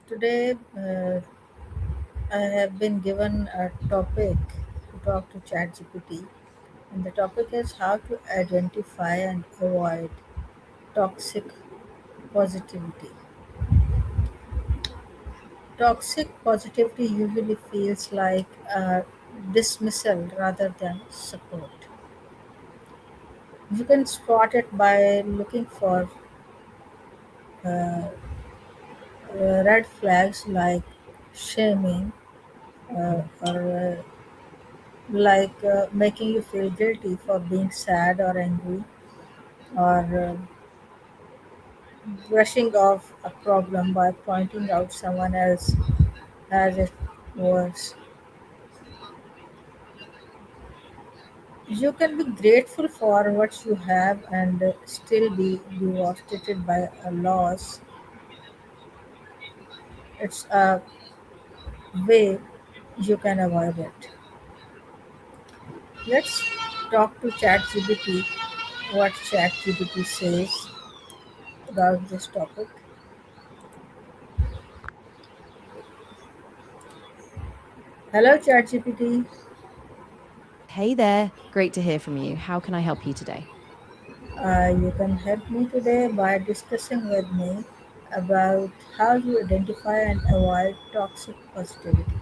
Today, I have been given a topic to talk to ChatGPT, and the topic is how to identify and avoid toxic positivity. Toxic positivity usually feels like dismissal rather than support. You can spot it by looking for uh, red flags like shaming or making you feel guilty for being sad or angry or brushing off a problem by pointing out someone else as it was. You can be grateful for what you have and still be devastated by a loss. It's a way you can avoid it. Let's talk to ChatGPT what ChatGPT says about this topic. Hello, ChatGPT. Hey there, great to hear from you. How can I help you today? You can help me today by discussing with me about how you identify and avoid toxic positivity.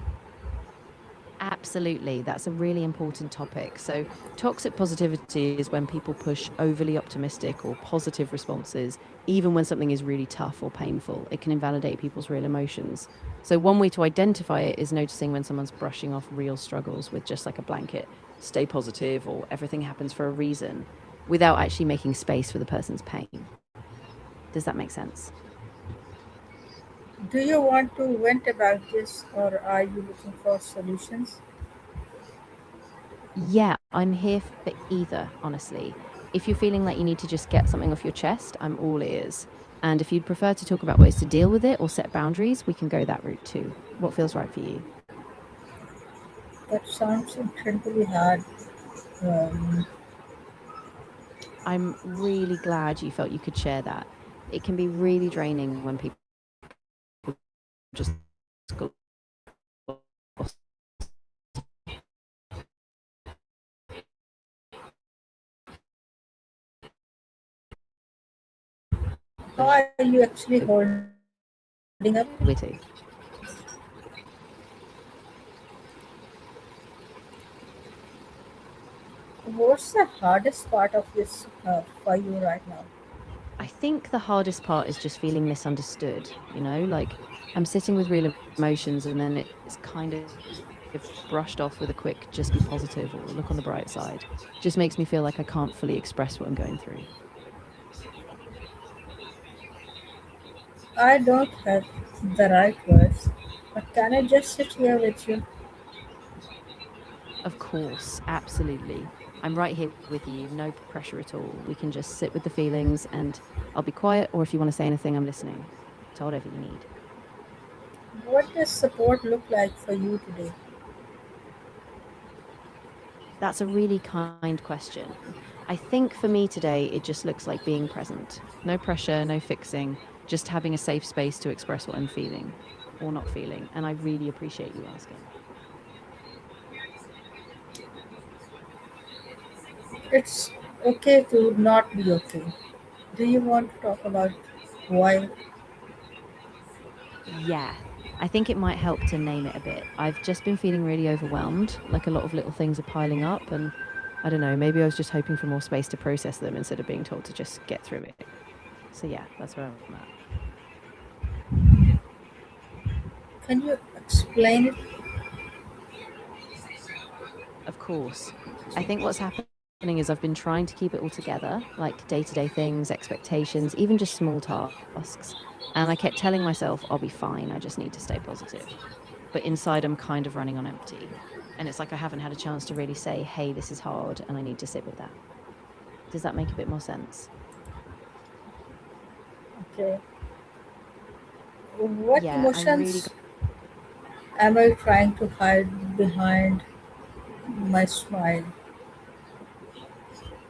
Absolutely, that's a really important topic. So, toxic positivity is when people push overly optimistic or positive responses, even when something is really tough or painful. It can invalidate people's real emotions. So, one way to identify it is noticing when someone's brushing off real struggles with just like a blanket, stay positive, or everything happens for a reason, without actually making space for the person's pain. Does that make sense? Do you want to vent about this or are you looking for solutions? Yeah, I'm here for either, honestly. If you're feeling like you need to just get something off your chest, I'm all ears. And if you'd prefer to talk about ways to deal with it or set boundaries, we can go that route too. What feels right for you? That sounds incredibly hard. Um, I'm really glad you felt you could share that. It can be really draining when people just go, how are you actually holding up? witty. What's the hardest part of this for you right now? I think the hardest part is just feeling misunderstood, like I'm sitting with real emotions and then it's kind of brushed off with a quick just be positive or look on the bright side. Just makes me feel like I can't fully express what I'm going through. I don't have the right words, but can I just sit here with you? Of course, absolutely. I'm right here with you, no pressure at all. We can just sit with the feelings and I'll be quiet, or if you want to say anything, I'm listening. So, whatever you need. What does support look like for you today? That's a really kind question. I think for me today, it just looks like being present. No pressure, no fixing, just having a safe space to express what I'm feeling or not feeling. And I really appreciate you asking. It's okay to not be okay. Do you want to talk about why? Yeah, I think it might help to name it a bit. I've just been feeling really overwhelmed, like a lot of little things are piling up, and I don't know, maybe I was just hoping for more space to process them instead of being told to just get through it. So, yeah, that's where I'm at. Can you explain it? Of course. I think what's happening is I've been trying to keep it all together, like day to day things, expectations, even just small tasks. And I kept telling myself, I'll be fine, I just need to stay positive. But inside, I'm kind of running on empty. And it's like I haven't had a chance to really say, hey, this is hard, and I need to sit with that. Does that make a bit more sense? Okay. What Yeah, I'm really. emotions am I trying to hide behind my smile?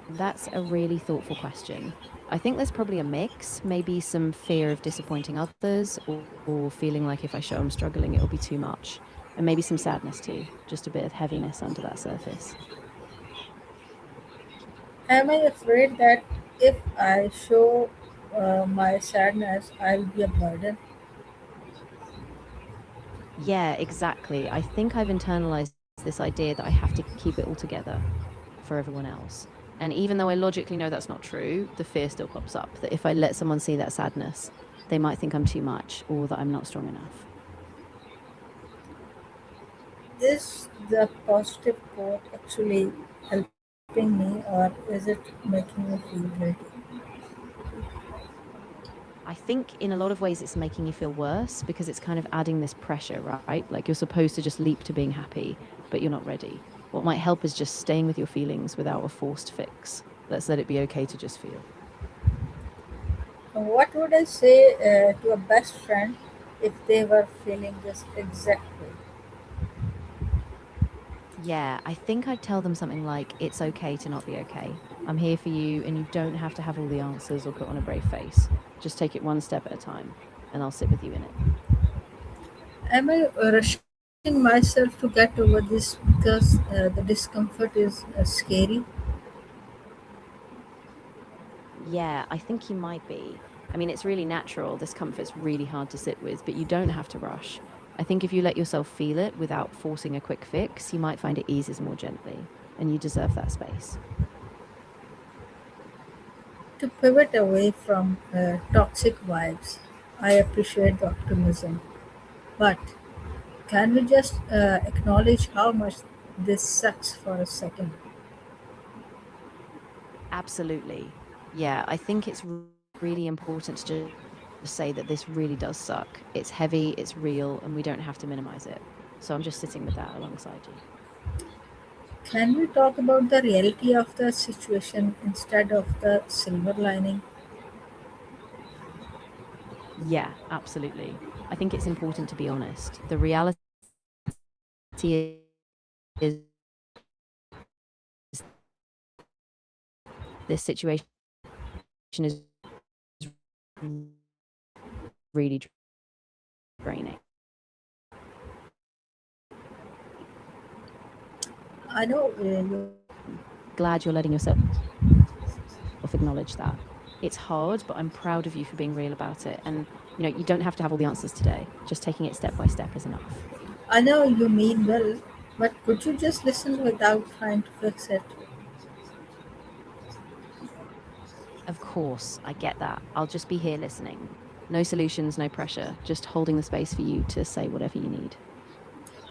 That's a really thoughtful question. I think there's probably a mix, maybe some fear of disappointing others or feeling like if I show I'm struggling, it'll be too much. And maybe some sadness too, just a bit of heaviness under that surface. Am I afraid that if I show my sadness, I'll be a burden? Yeah, exactly. I think I've internalized this idea that I have to keep it all together for everyone else. And even though I logically know that's not true, the fear still pops up that if I let someone see that sadness, they might think I'm too much or that I'm not strong enough. Is the positive quote actually helping me, or is it making me feel guilty? I think in a lot of ways it's making you feel worse because it's kind of adding this pressure, right? Like you're supposed to just leap to being happy, but you're not ready. What might help is just staying with your feelings without a forced fix. Let's let it be okay to just feel. What would I say to a best friend if they were feeling this exact way? Yeah, I think I'd tell them something like, it's okay to not be okay. I'm here for you, and you don't have to have all the answers or put on a brave face. Just take it one step at a time, and I'll sit with you in it. Am I rushing myself to get over this because the discomfort is scary? Yeah, I think you might be. I mean, it's really natural. This comfort's really hard to sit with, but you don't have to rush. I think if you let yourself feel it without forcing a quick fix, you might find it eases more gently, and you deserve that space. To pivot away from toxic vibes, I appreciate the optimism, but can we just acknowledge how much this sucks for a second? Absolutely. Yeah, I think it's really important to just say that this really does suck. It's heavy, it's real, and we don't have to minimize it. So I'm just sitting with that alongside you. Can we talk about the reality of the situation instead of the silver lining? Yeah, absolutely. I think it's important to be honest. The reality is this situation is really draining. I know you. Glad you're letting yourself acknowledge that. It's hard, but I'm proud of you for being real about it. And, you don't have to have all the answers today. Just taking it step by step is enough. I know you mean well, but could you just listen without trying to fix it? Of course, I get that. I'll just be here listening. No solutions, no pressure, just holding the space for you to say whatever you need.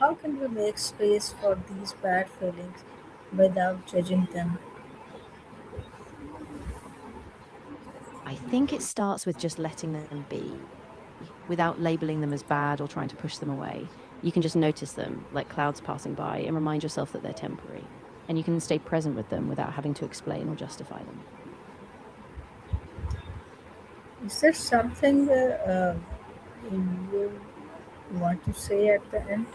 How can we make space for these bad feelings without judging them? I think it starts with just letting them be without labeling them as bad or trying to push them away. You can just notice them like clouds passing by and remind yourself that they're temporary. And you can stay present with them without having to explain or justify them. Is there something you want to say at the end?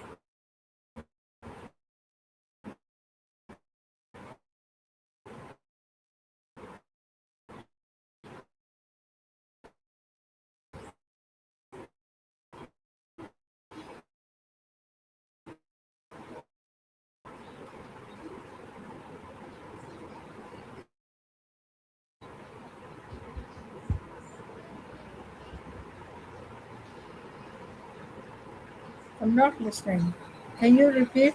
I'm not listening. Can you repeat?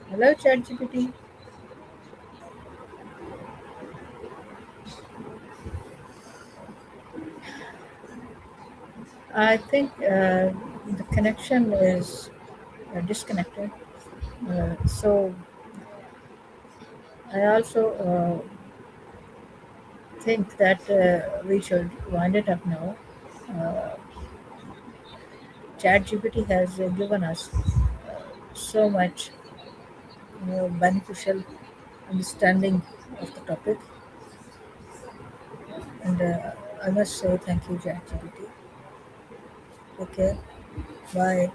Hello, ChatGPT. I think the connection is disconnected. So I also think that we should wind it up now. Uh, ChatGPT has given us so much beneficial understanding of the topic, and I must say thank you, ChatGPT. Take care. Bye.